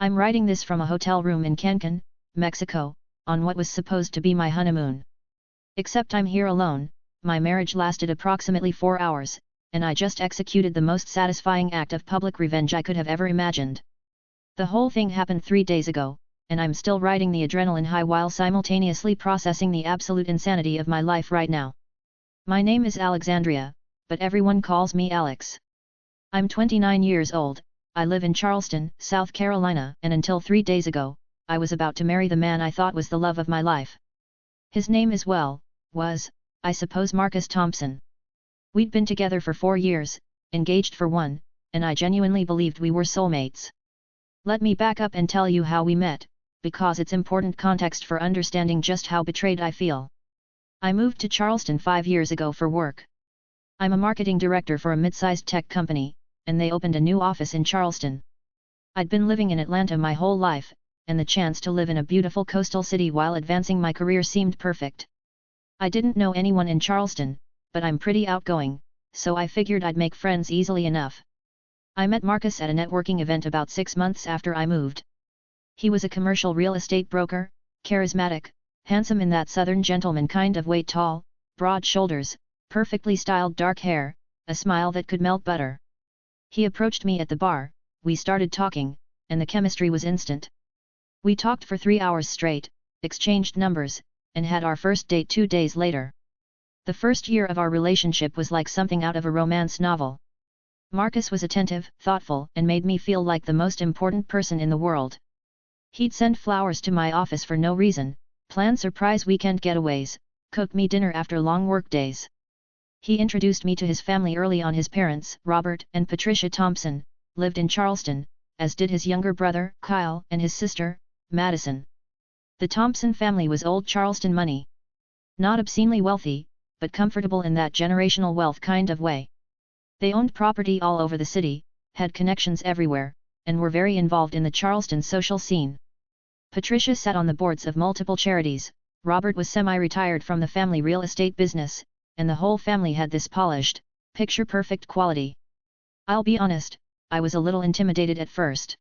I'm writing this from a hotel room in Cancun, Mexico, on what was supposed to be my honeymoon. Except I'm here alone. My marriage lasted approximately 4 hours, and I just executed the most satisfying act of public revenge I could have ever imagined. The whole thing happened 3 days ago, and I'm still riding the adrenaline high while simultaneously processing the absolute insanity of my life right now. My name is Alexandria, but everyone calls me Alex. I'm 29 years old, I live in Charleston, South Carolina, and until 3 days ago, I was about to marry the man I thought was the love of my life. His name was, I suppose, Marcus Thompson. We'd been together for 4 years, engaged for 1, and I genuinely believed we were soulmates. Let me back up and tell you how we met, because it's important context for understanding just how betrayed I feel. I moved to Charleston 5 years ago for work. I'm a marketing director for a mid-sized tech company, and they opened a new office in Charleston. I'd been living in Atlanta my whole life, and the chance to live in a beautiful coastal city while advancing my career seemed perfect. I didn't know anyone in Charleston, but I'm pretty outgoing, so I figured I'd make friends easily enough. I met Marcus at a networking event about 6 months after I moved. He was a commercial real estate broker, charismatic, handsome in that southern gentleman kind of way, tall, broad shoulders, perfectly styled dark hair, a smile that could melt butter. He approached me at the bar, we started talking, and the chemistry was instant. We talked for 3 hours straight, exchanged numbers, and had our first date 2 days later. The first year of our relationship was like something out of a romance novel. Marcus was attentive, thoughtful, and made me feel like the most important person in the world. He'd send flowers to my office for no reason, plan surprise weekend getaways, cook me dinner after long work days. He introduced me to his family early on. His parents, Robert and Patricia Thompson, lived in Charleston, as did his younger brother, Kyle, and his sister, Madison. The Thompson family was old Charleston money. Not obscenely wealthy, but comfortable in that generational wealth kind of way. They owned property all over the city, had connections everywhere, and were very involved in the Charleston social scene. Patricia sat on the boards of multiple charities, Robert was semi-retired from the family real estate business, and the whole family had this polished, picture-perfect quality. I'll be honest, I was a little intimidated at first.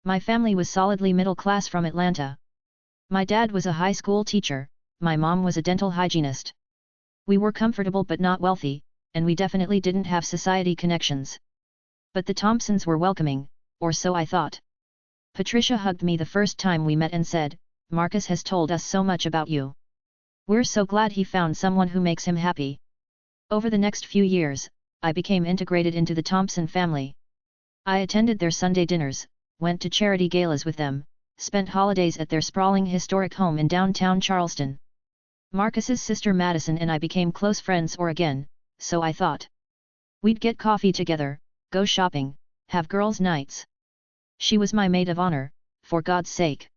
My family was solidly middle class from Atlanta. My dad was a high school teacher, my mom was a dental hygienist. We were comfortable but not wealthy, and we definitely didn't have society connections. But the Thompsons were welcoming, or so I thought. Patricia hugged me the first time we met and said, "Marcus has told us so much about you. We're so glad he found someone who makes him happy." Over the next few years, I became integrated into the Thompson family. I attended their Sunday dinners, went to charity galas with them, spent holidays at their sprawling historic home in downtown Charleston. Marcus's sister Madison and I became close friends, or again, so I thought. We'd get coffee together, go shopping, have girls' nights. She was my maid of honor, for God's sake.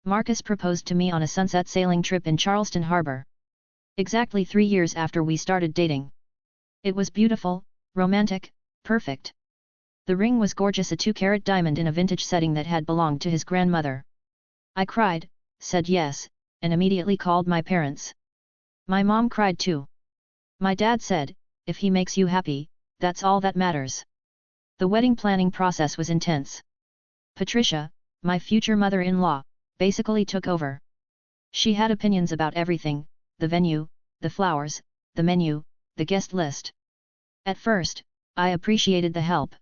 Marcus proposed to me on a sunset sailing trip in Charleston Harbor. Exactly 3 years after we started dating. It was beautiful, romantic, perfect. The ring was gorgeous, a 2-carat diamond in a vintage setting that had belonged to his grandmother. I cried, said yes, and immediately called my parents. My mom cried too. My dad said, "If he makes you happy, that's all that matters." The wedding planning process was intense. Patricia, my future mother-in-law, basically took over. She had opinions about everything: the venue, the flowers, the menu, the guest list. At first, I appreciated the help.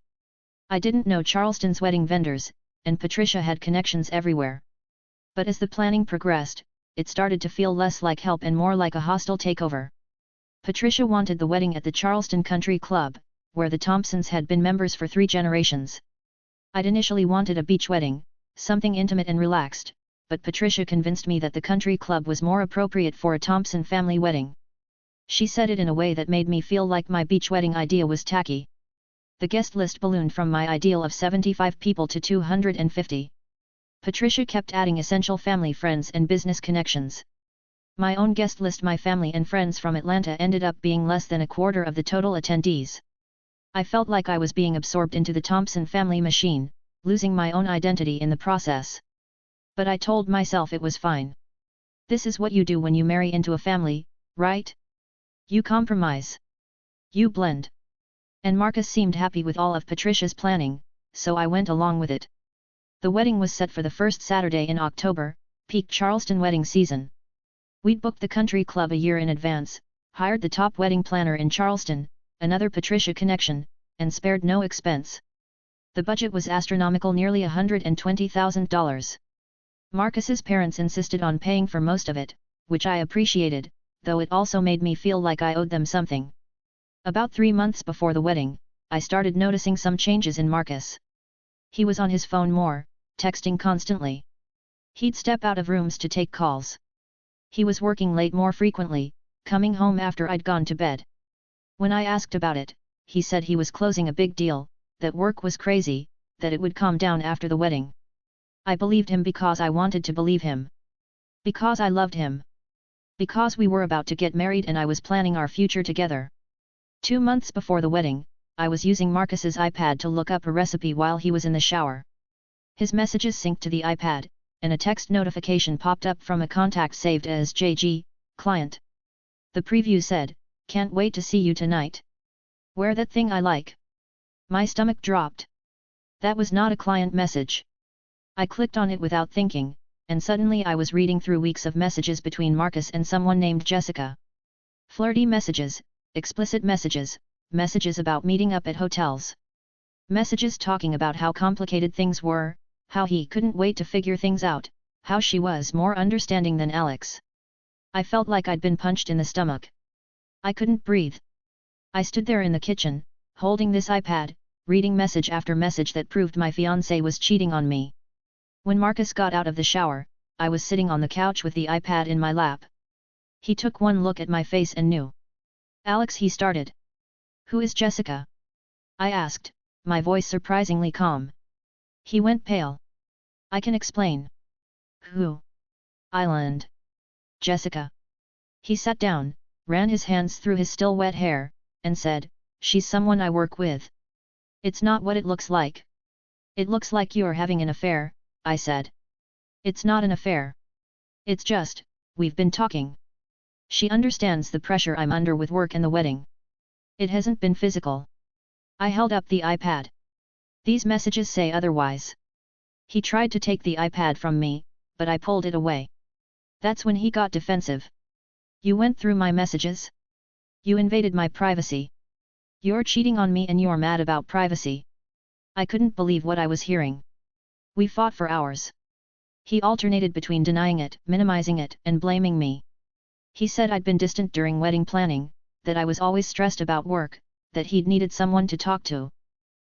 I didn't know Charleston's wedding vendors, and Patricia had connections everywhere. But as the planning progressed, it started to feel less like help and more like a hostile takeover. Patricia wanted the wedding at the Charleston Country Club, where the Thompsons had been members for 3 generations. I'd initially wanted a beach wedding, something intimate and relaxed, but Patricia convinced me that the country club was more appropriate for a Thompson family wedding. She said it in a way that made me feel like my beach wedding idea was tacky. The guest list ballooned from my ideal of 75 people to 250. Patricia kept adding essential family friends and business connections. My own guest list, my family and friends from Atlanta, ended up being less than a quarter of the total attendees. I felt like I was being absorbed into the Thompson family machine, losing my own identity in the process. But I told myself it was fine. This is what you do when you marry into a family, right? You compromise. You blend. And Marcus seemed happy with all of Patricia's planning, so I went along with it. The wedding was set for the first Saturday in October, peak Charleston wedding season. We'd booked the country club a year in advance, hired the top wedding planner in Charleston, another Patricia connection, and spared no expense. The budget was astronomical, nearly $120,000. Marcus's parents insisted on paying for most of it, which I appreciated, though it also made me feel like I owed them something. About 3 months before the wedding, I started noticing some changes in Marcus. He was on his phone more, texting constantly. He'd step out of rooms to take calls. He was working late more frequently, coming home after I'd gone to bed. When I asked about it, he said he was closing a big deal, that work was crazy, that it would calm down after the wedding. I believed him because I wanted to believe him. Because I loved him. Because we were about to get married and I was planning our future together. 2 months before the wedding, I was using Marcus's iPad to look up a recipe while he was in the shower. His messages synced to the iPad, and a text notification popped up from a contact saved as JG, client. The preview said, "Can't wait to see you tonight. Wear that thing I like." My stomach dropped. That was not a client message. I clicked on it without thinking, and suddenly I was reading through weeks of messages between Marcus and someone named Jessica. Flirty messages, explicit messages, messages about meeting up at hotels. Messages talking about how complicated things were, how he couldn't wait to figure things out, how she was more understanding than Alex. I felt like I'd been punched in the stomach. I couldn't breathe. I stood there in the kitchen, holding this iPad, reading message after message that proved my fiancé was cheating on me. When Marcus got out of the shower, I was sitting on the couch with the iPad in my lap. He took one look at my face and knew. "Alex," he started. "Who is Jessica?" I asked, my voice surprisingly calm. He went pale. "I can explain." "Who?" "Island. Jessica." He sat down, ran his hands through his still wet hair, and said, "She's someone I work with." "It's not what it looks like." "It looks like you're having an affair," I said. "It's not an affair. It's just, we've been talking. She understands the pressure I'm under with work and the wedding. It hasn't been physical." I held up the iPad. "These messages say otherwise." He tried to take the iPad from me, but I pulled it away. That's when he got defensive. "You went through my messages? You invaded my privacy. You're cheating on me and you're mad about privacy." I couldn't believe what I was hearing. We fought for hours. He alternated between denying it, minimizing it, and blaming me. He said I'd been distant during wedding planning, that I was always stressed about work, that he'd needed someone to talk to.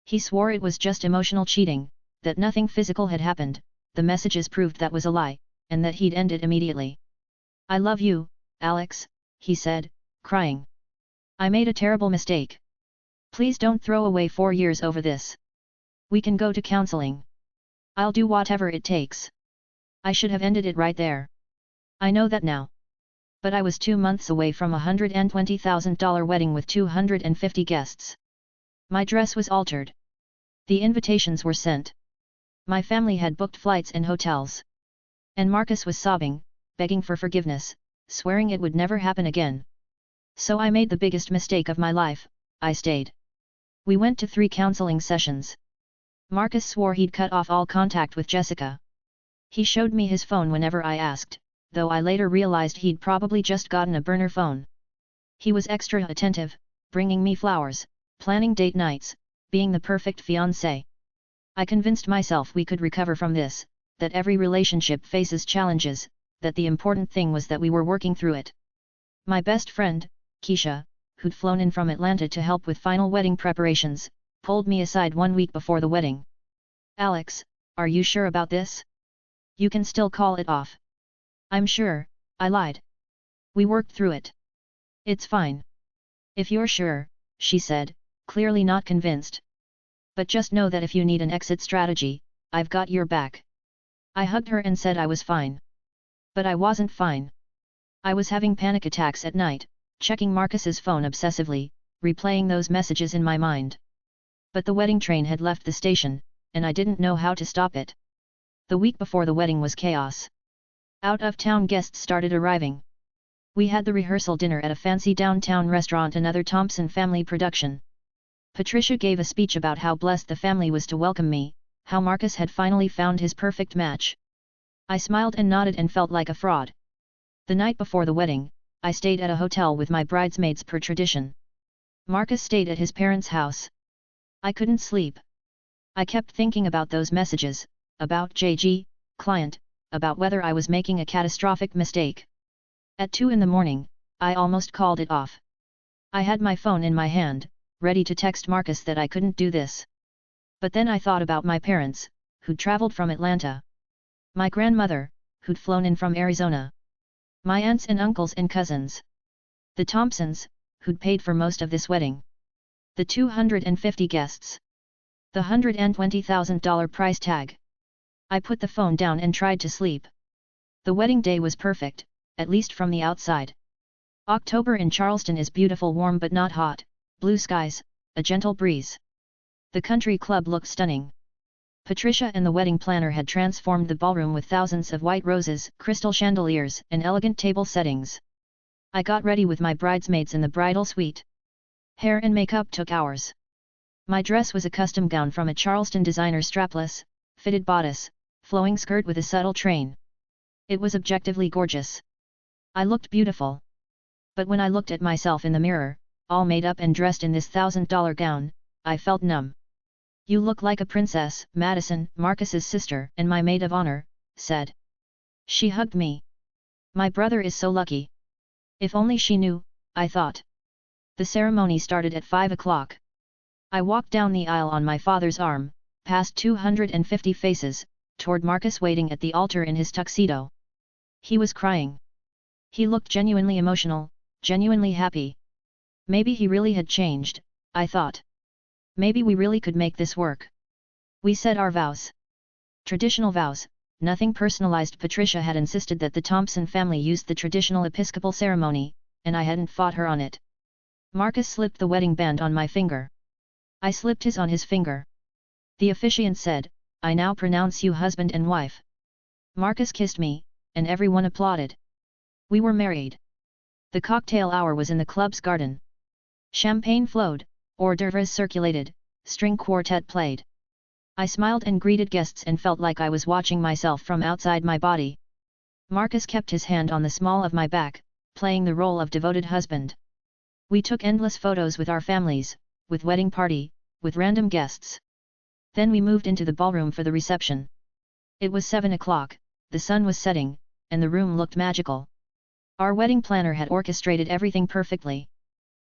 He swore it was just emotional cheating, that nothing physical had happened, the messages proved that was a lie, and that he'd end it immediately. "I love you, Alex," he said, crying. "I made a terrible mistake. Please don't throw away 4 years over this. We can go to counseling. I'll do whatever it takes. I should have ended it right there. I know that now. But I was 2 months away from a $120,000 wedding with 250 guests. My dress was altered. The invitations were sent. My family had booked flights and hotels. And Marcus was sobbing, begging for forgiveness, swearing it would never happen again. So I made the biggest mistake of my life, I stayed. We went to 3 counseling sessions. Marcus swore he'd cut off all contact with Jessica. He showed me his phone whenever I asked, though I later realized he'd probably just gotten a burner phone. He was extra attentive, bringing me flowers, planning date nights, being the perfect fiancé. I convinced myself we could recover from this, that every relationship faces challenges, that the important thing was that we were working through it. My best friend, Keisha, who'd flown in from Atlanta to help with final wedding preparations, pulled me aside 1 week before the wedding. "Alex, are you sure about this? You can still call it off." "I'm sure," I lied. "We worked through it. It's fine." "If you're sure," she said, clearly not convinced. "But just know that if you need an exit strategy, I've got your back." I hugged her and said I was fine. But I wasn't fine. I was having panic attacks at night, checking Marcus's phone obsessively, replaying those messages in my mind. But the wedding train had left the station, and I didn't know how to stop it. The week before the wedding was chaos. Out-of-town guests started arriving. We had the rehearsal dinner at a fancy downtown restaurant, another Thompson family production. Patricia gave a speech about how blessed the family was to welcome me, how Marcus had finally found his perfect match. I smiled and nodded and felt like a fraud. The night before the wedding, I stayed at a hotel with my bridesmaids per tradition. Marcus stayed at his parents' house. I couldn't sleep. I kept thinking about those messages, about JG, client, about whether I was making a catastrophic mistake. At 2 in the morning, I almost called it off. I had my phone in my hand, ready to text Marcus that I couldn't do this. But then I thought about my parents, who'd traveled from Atlanta. My grandmother, who'd flown in from Arizona. My aunts and uncles and cousins. The Thompsons, who'd paid for most of this wedding. The 250 guests. The $120,000 price tag. I put the phone down and tried to sleep. The wedding day was perfect, at least from the outside. October in Charleston is beautiful, warm but not hot, blue skies, a gentle breeze. The country club looked stunning. Patricia and the wedding planner had transformed the ballroom with thousands of white roses, crystal chandeliers, and elegant table settings. I got ready with my bridesmaids in the bridal suite. Hair and makeup took hours. My dress was a custom gown from a Charleston designer, strapless, fitted bodice, flowing skirt with a subtle train. It was objectively gorgeous. I looked beautiful. But when I looked at myself in the mirror, all made up and dressed in this $1,000 gown, I felt numb. "You look like a princess," Madison, Marcus's sister and my maid of honor, said. She hugged me. "My brother is so lucky." If only she knew, I thought. The ceremony started at 5 o'clock. I walked down the aisle on my father's arm, past 250 faces, toward Marcus waiting at the altar in his tuxedo. He was crying. He looked genuinely emotional, genuinely happy. Maybe he really had changed, I thought. Maybe we really could make this work. We said our vows. Traditional vows, nothing personalized. Patricia had insisted that the Thompson family used the traditional Episcopal ceremony, and I hadn't fought her on it. Marcus slipped the wedding band on my finger. I slipped his on his finger. The officiant said, "I now pronounce you husband and wife." Marcus kissed me, and everyone applauded. We were married. The cocktail hour was in the club's garden. Champagne flowed, hors d'oeuvres circulated, string quartet played. I smiled and greeted guests and felt like I was watching myself from outside my body. Marcus kept his hand on the small of my back, playing the role of devoted husband. We took endless photos with our families, with wedding party, with random guests. Then we moved into the ballroom for the reception. It was 7 o'clock, the sun was setting, and the room looked magical. Our wedding planner had orchestrated everything perfectly.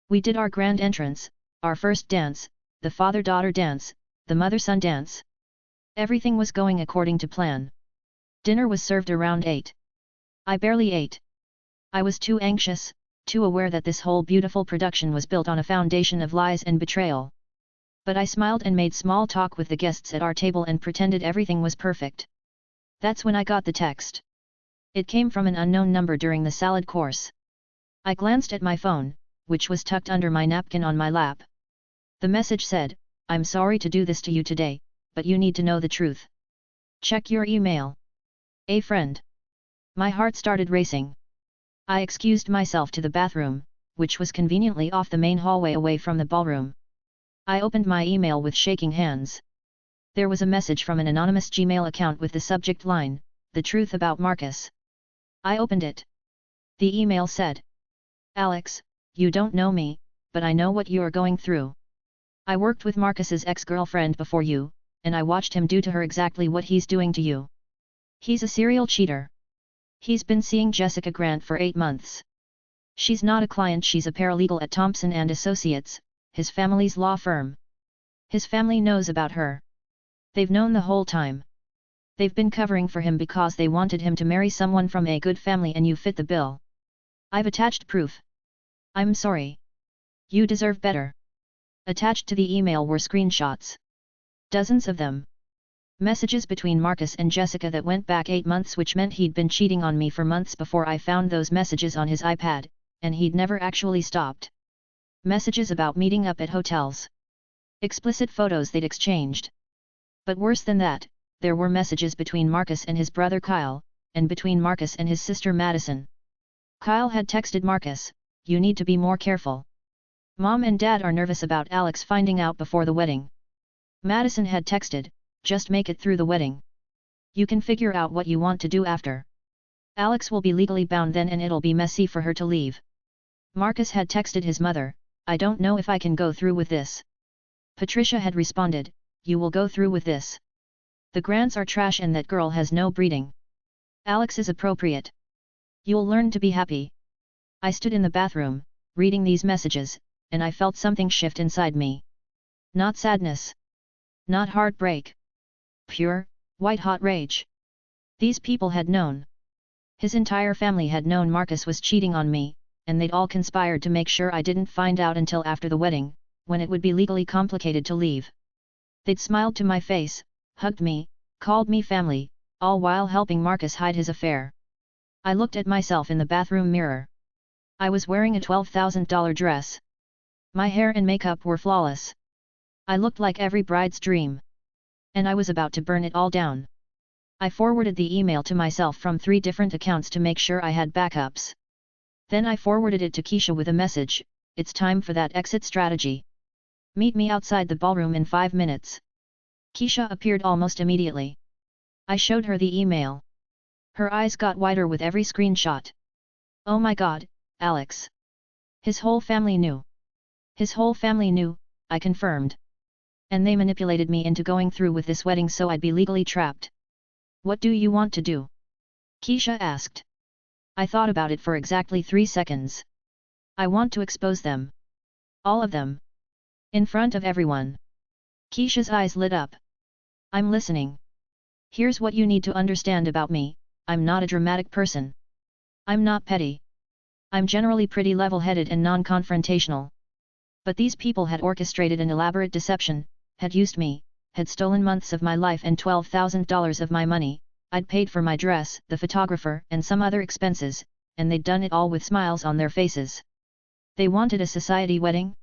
We did our grand entrance, our first dance, the father-daughter dance, the mother-son dance. Everything was going according to plan. Dinner was served around 8. I barely ate. I was too anxious, too aware that this whole beautiful production was built on a foundation of lies and betrayal. But I smiled and made small talk with the guests at our table and pretended everything was perfect. That's when I got the text. It came from an unknown number during the salad course. I glanced at my phone, which was tucked under my napkin on my lap. The message said, "I'm sorry to do this to you today, but you need to know the truth. Check your email. A friend." My heart started racing. I excused myself to the bathroom, which was conveniently off the main hallway away from the ballroom. I opened my email with shaking hands. There was a message from an anonymous Gmail account with the subject line, "The truth about Marcus." I opened it. The email said, "Alex, you don't know me, but I know what you are going through. I worked with Marcus's ex-girlfriend before you, and I watched him do to her exactly what he's doing to you. He's a serial cheater. He's been seeing Jessica Grant for 8 months. She's not a client, she's a paralegal at Thompson and Associates, his family's law firm. His family knows about her. They've known the whole time. They've been covering for him because they wanted him to marry someone from a good family and you fit the bill. I've attached proof. I'm sorry. You deserve better." Attached to the email were screenshots. Dozens of them. Messages between Marcus and Jessica that went back 8 months, which meant he'd been cheating on me for months before I found those messages on his iPad, and he'd never actually stopped. Messages about meeting up at hotels. Explicit photos they'd exchanged. But worse than that, there were messages between Marcus and his brother Kyle, and between Marcus and his sister Madison. Kyle had texted Marcus, "You need to be more careful. Mom and Dad are nervous about Alex finding out before the wedding." Madison had texted, just make it through the wedding. You can figure out what you want to do after. Alex will be legally bound then and it'll be messy for her to leave. Marcus had texted his mother, I don't know if I can go through with this. Patricia had responded, you will go through with this. The Grants are trash and that girl has no breeding. Alex is appropriate. You'll learn to be happy. I stood in the bathroom, reading these messages, and I felt something shift inside me. Not sadness. Not heartbreak. Pure, white-hot rage. These people had known. His entire family had known Marcus was cheating on me, and they'd all conspired to make sure I didn't find out until after the wedding, when it would be legally complicated to leave. They'd smiled to my face, hugged me, called me family, all while helping Marcus hide his affair. I looked at myself in the bathroom mirror. I was wearing a $12,000 dress. My hair and makeup were flawless. I looked like every bride's dream. And I was about to burn it all down. I forwarded the email to myself from 3 different accounts to make sure I had backups. Then I forwarded it to Keisha with a message, it's time for that exit strategy. Meet me outside the ballroom in 5 minutes. Keisha appeared almost immediately. I showed her the email. Her eyes got wider with every screenshot. Oh my god, Alex. His whole family knew. His whole family knew, I confirmed. And they manipulated me into going through with this wedding so I'd be legally trapped. What do you want to do? Keisha asked. I thought about it for exactly 3 seconds. I want to expose them. All of them. In front of everyone. Keisha's eyes lit up. I'm listening. Here's what you need to understand about me, I'm not a dramatic person. I'm not petty. I'm generally pretty level-headed and non-confrontational. But these people had orchestrated an elaborate deception, had used me, had stolen months of my life and $12,000 of my money. I'd paid for my dress, the photographer, and some other expenses, and they'd done it all with smiles on their faces. They wanted a society wedding?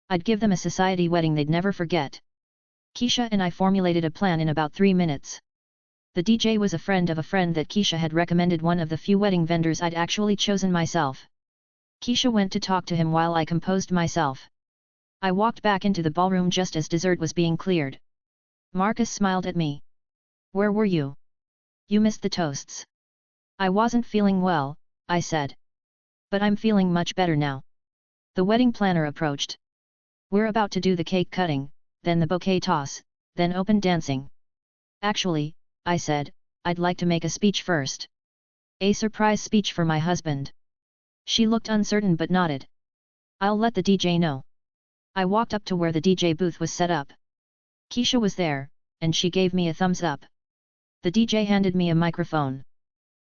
I'd give them a society wedding they'd never forget. Keisha and I formulated a plan in about 3 minutes. The DJ was a friend of a friend that Keisha had recommended, one of the few wedding vendors I'd actually chosen myself. Keisha went to talk to him while I composed myself. I walked back into the ballroom just as dessert was being cleared. Marcus smiled at me. Where were you? You missed the toasts. I wasn't feeling well, I said. But I'm feeling much better now. The wedding planner approached. We're about to do the cake cutting, then the bouquet toss, then open dancing. Actually, I said, I'd like to make a speech first. A surprise speech for my husband. She looked uncertain but nodded. I'll let the DJ know. I walked up to where the DJ booth was set up. Keisha was there, and she gave me a thumbs up. The DJ handed me a microphone.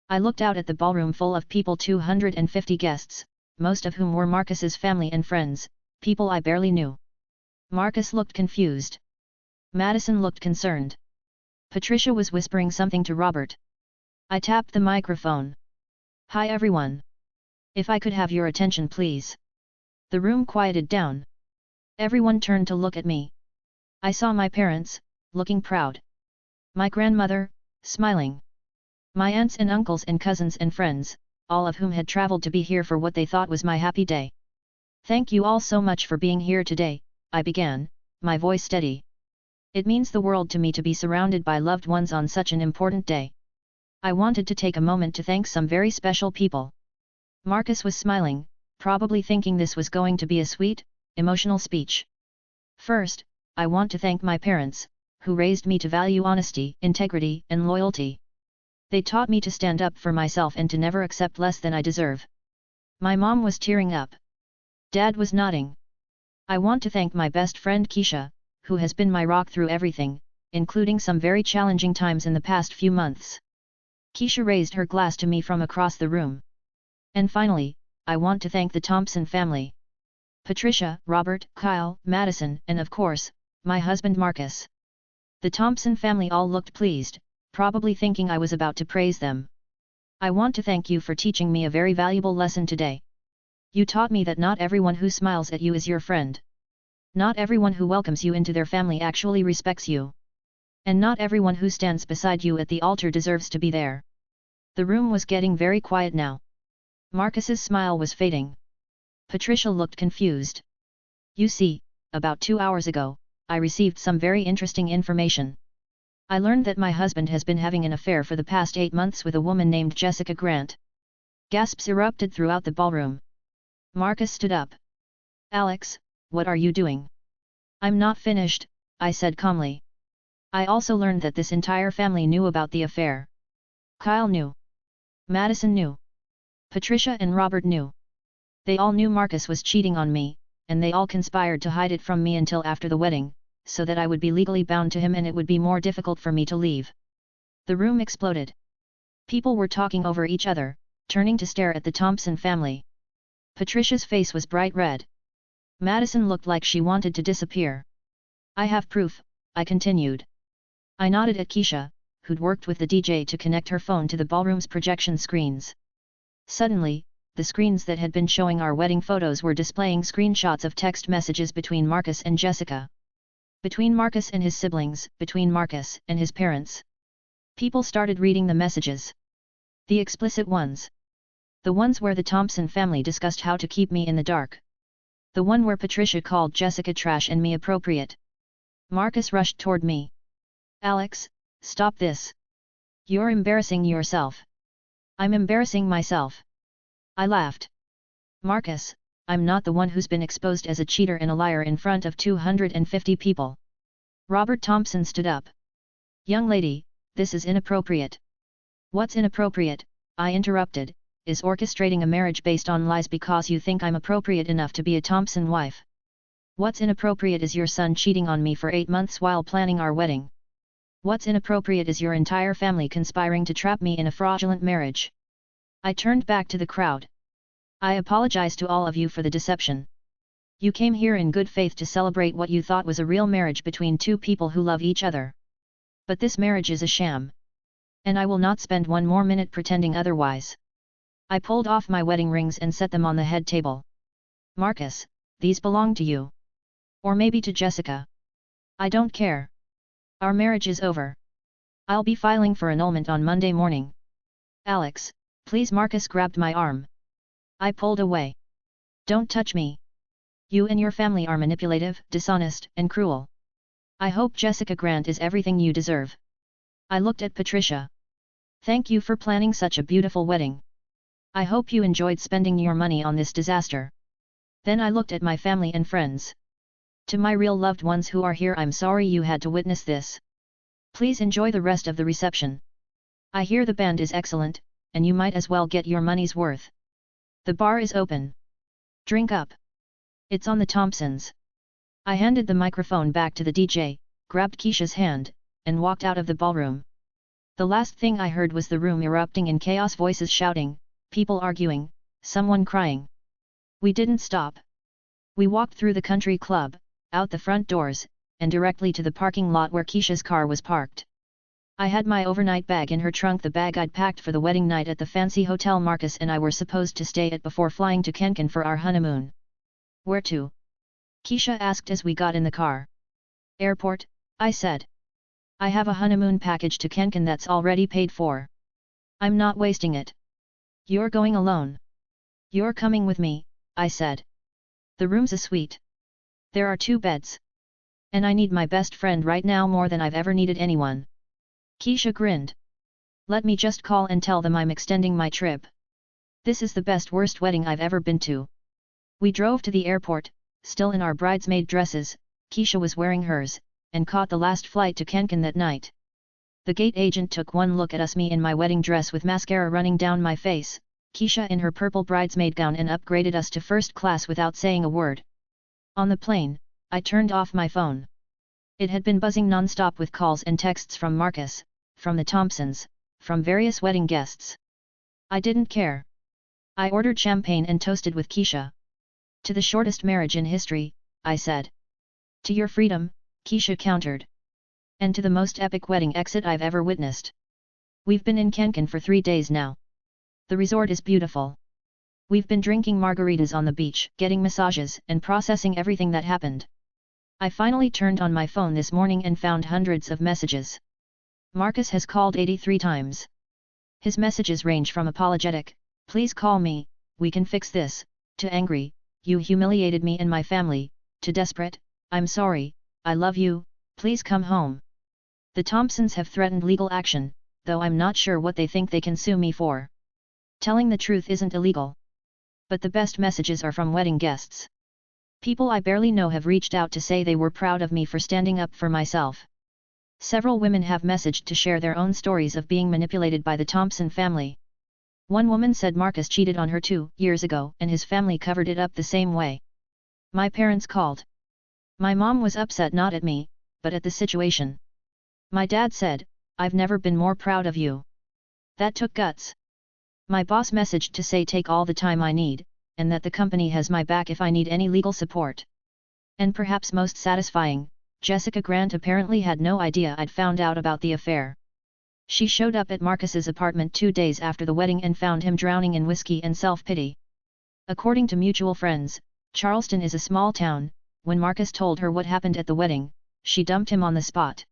I looked out at the ballroom full of people, 250 guests, most of whom were Marcus's family and friends, people I barely knew. Marcus looked confused. Madison looked concerned. Patricia was whispering something to Robert. I tapped the microphone. Hi everyone. If I could have your attention please. The room quieted down. Everyone turned to look at me. I saw my parents, looking proud. My grandmother, smiling. My aunts and uncles and cousins and friends, all of whom had traveled to be here for what they thought was my happy day. Thank you all so much for being here today, I began, my voice steady. It means the world to me to be surrounded by loved ones on such an important day. I wanted to take a moment to thank some very special people. Marcus was smiling, probably thinking this was going to be a sweet, emotional speech. First, I want to thank my parents, who raised me to value honesty, integrity, and loyalty. They taught me to stand up for myself and to never accept less than I deserve. My mom was tearing up. Dad was nodding. I want to thank my best friend Keisha, who has been my rock through everything, including some very challenging times in the past few months. Keisha raised her glass to me from across the room. And finally, I want to thank the Thompson family. Patricia, Robert, Kyle, Madison, and of course, my husband Marcus. The Thompson family all looked pleased, probably thinking I was about to praise them. I want to thank you for teaching me a very valuable lesson today. You taught me that not everyone who smiles at you is your friend. Not everyone who welcomes you into their family actually respects you. And not everyone who stands beside you at the altar deserves to be there. The room was getting very quiet now. Marcus's smile was fading. Patricia looked confused. You see, about 2 hours ago, I received some very interesting information. I learned that my husband has been having an affair for the past 8 months with a woman named Jessica Grant. Gasps erupted throughout the ballroom. Marcus stood up. Alex, what are you doing? I'm not finished, I said calmly. I also learned that this entire family knew about the affair. Kyle knew. Madison knew. Patricia and Robert knew. They all knew Marcus was cheating on me, and they all conspired to hide it from me until after the wedding, so that I would be legally bound to him and it would be more difficult for me to leave. The room exploded. People were talking over each other, turning to stare at the Thompson family. Patricia's face was bright red. Madison looked like she wanted to disappear. I have proof, I continued. I nodded at Keisha, who'd worked with the DJ to connect her phone to the ballroom's projection screens. Suddenly, the screens that had been showing our wedding photos were displaying screenshots of text messages between Marcus and Jessica. Between Marcus and his siblings, between Marcus and his parents. People started reading the messages. The explicit ones. The ones where the Thompson family discussed how to keep me in the dark. The one where Patricia called Jessica trash and me appropriate. Marcus rushed toward me. Alex, stop this. You're embarrassing yourself. I'm embarrassing myself. I laughed. Marcus, I'm not the one who's been exposed as a cheater and a liar in front of 250 people. Robert Thompson stood up. Young lady, this is inappropriate. What's inappropriate, I interrupted, is orchestrating a marriage based on lies because you think I'm appropriate enough to be a Thompson wife. What's inappropriate is your son cheating on me for 8 months while planning our wedding. What's inappropriate is your entire family conspiring to trap me in a fraudulent marriage. I turned back to the crowd. I apologize to all of you for the deception. You came here in good faith to celebrate what you thought was a real marriage between two people who love each other. But this marriage is a sham. And I will not spend one more minute pretending otherwise. I pulled off my wedding rings and set them on the head table. Marcus, these belong to you. Or maybe to Jessica. I don't care. Our marriage is over. I'll be filing for annulment on Monday morning. Alex, please. Marcus grabbed my arm. I pulled away. Don't touch me. You and your family are manipulative, dishonest, and cruel. I hope Jessica Grant is everything you deserve. I looked at Patricia. Thank you for planning such a beautiful wedding. I hope you enjoyed spending your money on this disaster. Then I looked at my family and friends. To my real loved ones who are here, I'm sorry you had to witness this. Please enjoy the rest of the reception. I hear the band is excellent, and you might as well get your money's worth. The bar is open. Drink up. It's on the Thompsons. I handed the microphone back to the DJ, grabbed Keisha's hand, and walked out of the ballroom. The last thing I heard was the room erupting in chaos, voices shouting, people arguing, someone crying. We didn't stop. We walked through the country club, out the front doors, and directly to the parking lot where Keisha's car was parked. I had my overnight bag in her trunk, the bag I'd packed for the wedding night at the fancy hotel Marcus and I were supposed to stay at before flying to Cancun for our honeymoon. Where to? Keisha asked as we got in the car. Airport, I said. I have a honeymoon package to Cancun that's already paid for. I'm not wasting it. You're going alone. You're coming with me, I said. The room's a suite. There are 2 beds. And I need my best friend right now more than I've ever needed anyone. Keisha grinned. Let me just call and tell them I'm extending my trip. This is the best worst wedding I've ever been to. We drove to the airport, still in our bridesmaid dresses, Keisha was wearing hers, and caught the last flight to Cancun that night. The gate agent took one look at us, me in my wedding dress with mascara running down my face, Keisha in her purple bridesmaid gown, and upgraded us to first class without saying a word. On the plane, I turned off my phone. It had been buzzing non-stop with calls and texts from Marcus, from the Thompsons, from various wedding guests. I didn't care. I ordered champagne and toasted with Keisha. To the shortest marriage in history, I said. To your freedom, Keisha countered. And to the most epic wedding exit I've ever witnessed. We've been in Cancun for 3 days now. The resort is beautiful. We've been drinking margaritas on the beach, getting massages, and processing everything that happened. I finally turned on my phone this morning and found hundreds of messages. Marcus has called 83 times. His messages range from apologetic, please call me, we can fix this, to angry, you humiliated me and my family, to desperate, I'm sorry, I love you, please come home. The Thompsons have threatened legal action, though I'm not sure what they think they can sue me for. Telling the truth isn't illegal. But the best messages are from wedding guests. People I barely know have reached out to say they were proud of me for standing up for myself. Several women have messaged to share their own stories of being manipulated by the Thompson family. One woman said Marcus cheated on her 2 years ago and his family covered it up the same way. My parents called. My mom was upset not at me, but at the situation. My dad said, "I've never been more proud of you." That took guts. My boss messaged to say take all the time I need, and that the company has my back if I need any legal support. And perhaps most satisfying, Jessica Grant apparently had no idea I'd found out about the affair. She showed up at Marcus's apartment 2 days after the wedding and found him drowning in whiskey and self-pity. According to mutual friends, Charleston is a small town. When Marcus told her what happened at the wedding, she dumped him on the spot.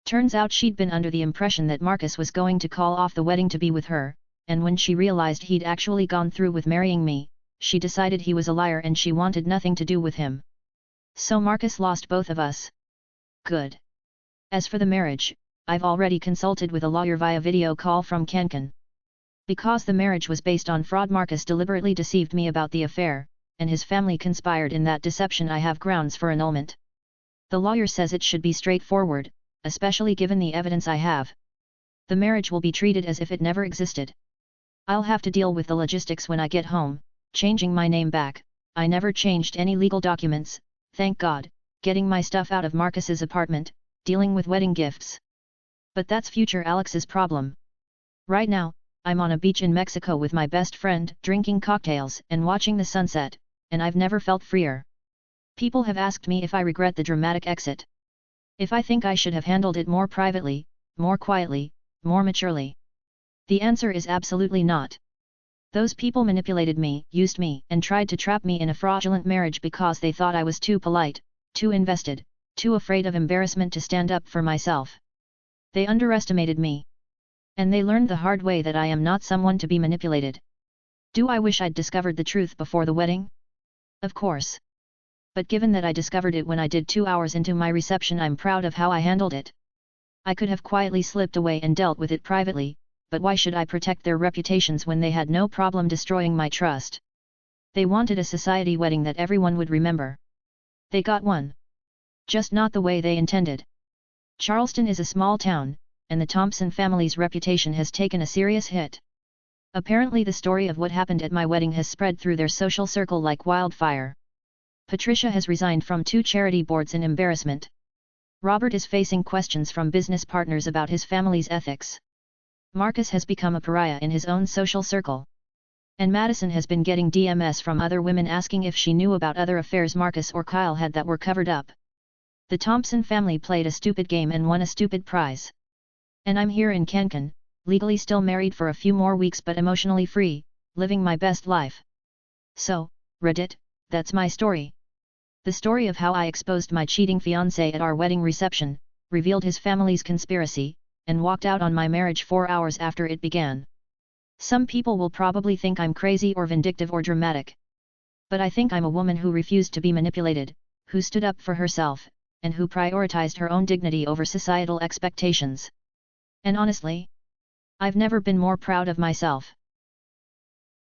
Turns out she'd been under the impression that Marcus was going to call off the wedding to be with her, and when she realized he'd actually gone through with marrying me, she decided he was a liar and she wanted nothing to do with him. So Marcus lost both of us. Good. As for the marriage, I've already consulted with a lawyer via video call from Cancun. Because the marriage was based on fraud, Marcus deliberately deceived me about the affair, and his family conspired in that deception. I have grounds for annulment. The lawyer says it should be straightforward, especially given the evidence I have. The marriage will be treated as if it never existed. I'll have to deal with the logistics when I get home, changing my name back. I never changed any legal documents, thank God, getting my stuff out of Marcus's apartment, dealing with wedding gifts. But that's future Alex's problem. Right now, I'm on a beach in Mexico with my best friend, drinking cocktails and watching the sunset, and I've never felt freer. People have asked me if I regret the dramatic exit. If I think I should have handled it more privately, more quietly, more maturely. The answer is absolutely not. Those people manipulated me, used me, and tried to trap me in a fraudulent marriage because they thought I was too polite, too invested, too afraid of embarrassment to stand up for myself. They underestimated me. And they learned the hard way that I am not someone to be manipulated. Do I wish I'd discovered the truth before the wedding? Of course. But given that I discovered it when I did 2 hours into my reception, I'm proud of how I handled it. I could have quietly slipped away and dealt with it privately, but why should I protect their reputations when they had no problem destroying my trust? They wanted a society wedding that everyone would remember. They got one. Just not the way they intended. Charleston is a small town, and the Thompson family's reputation has taken a serious hit. Apparently the story of what happened at my wedding has spread through their social circle like wildfire. Patricia has resigned from 2 charity boards in embarrassment. Robert is facing questions from business partners about his family's ethics. Marcus has become a pariah in his own social circle. And Madison has been getting DMs from other women asking if she knew about other affairs Marcus or Kyle had that were covered up. The Thompson family played a stupid game and won a stupid prize. And I'm here in Cancun, legally still married for a few more weeks but emotionally free, living my best life. So, Reddit, that's my story. The story of how I exposed my cheating fiancé at our wedding reception, revealed his family's conspiracy, and walked out on my marriage 4 hours after it began. Some people will probably think I'm crazy or vindictive or dramatic. But I think I'm a woman who refused to be manipulated, who stood up for herself, and who prioritized her own dignity over societal expectations. And honestly, I've never been more proud of myself.